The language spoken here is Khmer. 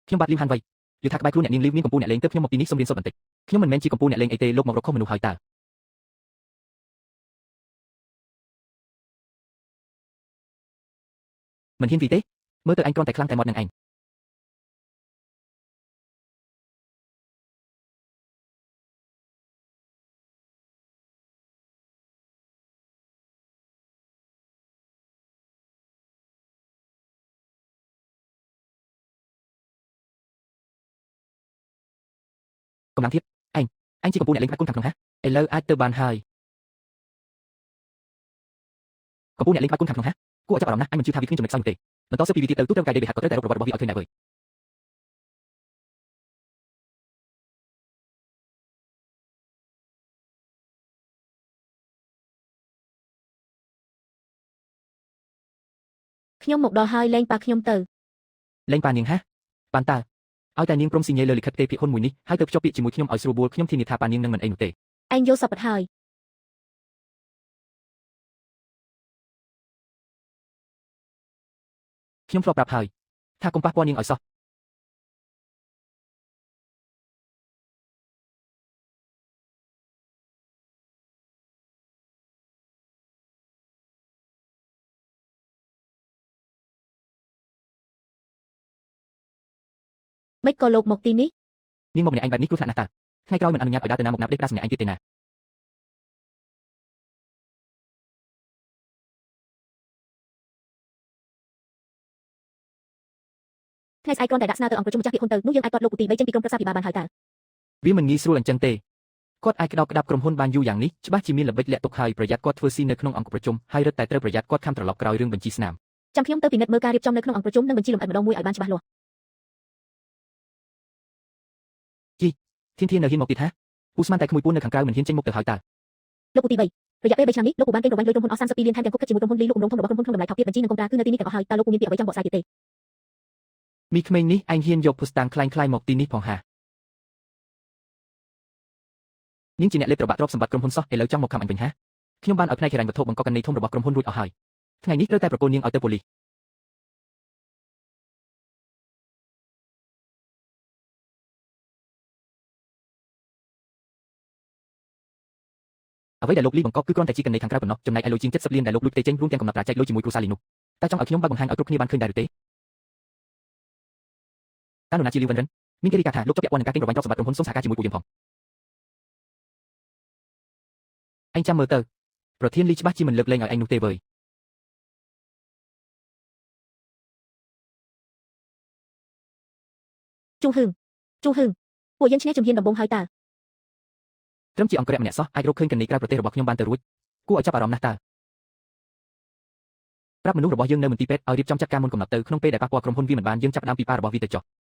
ខ្ញុំបាទលីវហានវៃយល់ថាក្បែរខ្លួនអ្នកនាងលីវមានកំពូលអ្នកលេងទើបខ្ញុំមកទីនេះសូមរៀនសូត្របន្តិចខ្ញុំមិនមែនជាកំពូលអ្នកលេងអីទេលោកមករកខុសមនុស្សហើយតើមិនហ៊ានទីទេមើលទៅអញគ្រាន់តែខ្លាំងតែមាត់នឹងឯងកម្លាំងធៀបអញជាកំពូលអ្នកលេងក្បាច់គុណខាងក្នុងហ៎ឥឡូវអាចទៅបានហើយកំពូលអ្នកលេងក្បាច់គុណខាងក្នុងហ៎គួរឲ្យចាប់អារម្មណ៍ណាស់អញមិនជឿថាវាគ្មានចំណុចខ្សោយនោះទេបន្តសើ PVP ទៀតទៅទូទៅកាយដេបហាត់ក៏ត្រូវតែរកប្រវត្តិរបស់វាឲ្យឃើញដែរវើយខ្ញុំមកដល់ហើយលែងប៉ាខ្ញុំទៅលេងប៉ានាងហ៎ប៉ាន់តើឲ្យតែនាងព្រមស៊ីញ៉េលើលិខិតទេភាគហ៊ុនមួយនេះហើយទៅភ្ជាប់ពាក្យជាមួយខ្ញុំឲ្យស្រួលបួលខ្ញុំធានាថាប៉ានាងនឹងមិនអីនោះទេឯងយកសពបាត់ហើយខ្ញុំធ្លាប់ប្រាប់ហើយថាកុំប៉ះពាល់នាងឲ្យសោះមិនក៏លោកមកទីនេះនាងមកម្នាក់ឯងបែបនេះគ្រោះថ្នាក់ណាស់តើថ្ងៃក្រោយមិនអនុញ្ញាតឲ្យដើរទៅណាមកណាផ្ដេកផ្ដាសម្នាក់ឯងទៀតទេណាថ្ងៃស្អែកគ្រាន់តែដាក់ស្នើទៅអង្គប្រជុំម្ចាស់ពាក្យហ៊ុនទៅនោះយើងអាចទាត់លោកពូទី3ចេញពីក្រុមប្រឹក្សាភិបាលបានហើយតើវាមិនងាយស្រួលអញ្ចឹងទេគាត់អាចក្តោបក្តាប់ក្រុមហ៊ុនបានយូរយ៉ាងនេះច្បាស់ជាមានល្បិចលាក់ទុកហើយប្រយ័ត្នគាត់ធ្វើស៊ីនៅក្នុងអង្គប្រជុំហើយរឹតតែត្រូវប្រយ័ត្នគាត់ខំត្រឡប់ក្រោយរឿងបញ្ជីស្នាមចាំខ្ញុំទៅពិនិត្យមើលការរៀបចំនៅក្នុងអង្គប្រជុំនិងបញ្ជីលម្អិតម្ដងមួយឲ្យបានច្បាស់លាស់ធាននៅហ៊ានមកទៀតហាពូស្មានតែក្មួយពួននៅខាងក្រៅមិនហ៊ានចេញមុខទៅហើយតើលោកពូទី3រយៈពេល3ឆ្នាំនេះលោកពូបានកេងប្រវ័ញ្ចលុយក្រុមហ៊ុនអស់32លានថែមទាំងគប់គិតជាមួយក្រុមហ៊ុនលីលោកគម្រោងធំរបស់ក្រុមហ៊ុនក្នុងតម្លៃថោកទាបបញ្ជីនិងកុំត្រាគឺនៅទីនេះទាំងអស់ហើយតើលោកពូមានពាក្យអ្វីចង់បកស្រាយទៀតទេមីក្មេងនេះឯងហ៊ានយកភស្តុតាងคล้ายៗមកទីនេះផងហានាងជាអ្នកលេបប្របាក់ទ្រព្យសម្បត្តិក្រុមហ៊ុនសោះឥឡូវចង់មកខំអញវិញហាខ្ញុំបានឲ្យផ្នែកហិរញ្ញវត្ថុបង្កកណ្ដីធំរបស់ក្រុមហ៊ុនរួចអស់ហើយថ្ងៃនេះត្រូវតែប្រកូលនាងឲ្យទៅប៉ូលីសអ្វីដែលលោកលីបង្កគឺគ្រាន់តែជាកណ្ដីខាងក្រៅប៉ុណ្ណោះចំណែកឯលុយជាង70លានដែលលោកលួចផ្ទេរចេញរួមទាំងកំណត់ត្រាចែកលុយជាមួយគ្រូសាលីនោះតើចង់ឲ្យខ្ញុំបើកបង្ហាញឲ្យគ្រប់គ្នាបានឃើញដែរឬទេតើនរណាជាលីវវិនរិនមានគេរាយការណ៍ថាលោកជាប់ពាក់ព័ន្ធនឹងការកេងប្រវ័ញ្ចទ្រព្យសម្បត្តិក្រុមហ៊ុនសូមសហការជាមួយពួកយើងផងឯងចាំមើលទៅប្រធានលីច្បាស់ជាមិនលើកលែងឲ្យឯងនោះទេវើយជូហឹងពួកយើងឈ្នះជំហានដំបូងហើយតើត្រឹមជាអង្គរៈម្នាក់សោះអាចរកឃើញកណ្ដីក្រៅប្រទេសរបស់ខ្ញុំបានទៅរួចគួរឲ្យចាប់អារម្មណ៍ណាស់តើប្រាប់មនុស្សរបស់យើងនៅមន្ទីរពេទ្យឲ្យរៀបចំចាត់ការមុនកំណត់ទៅក្នុងពេលដែលប៉ះពាល់ក្រុមហ៊ុនវាមិនបានយើងចាប់ផ្ដើមពីប៉ារបស់វាទៅចុះ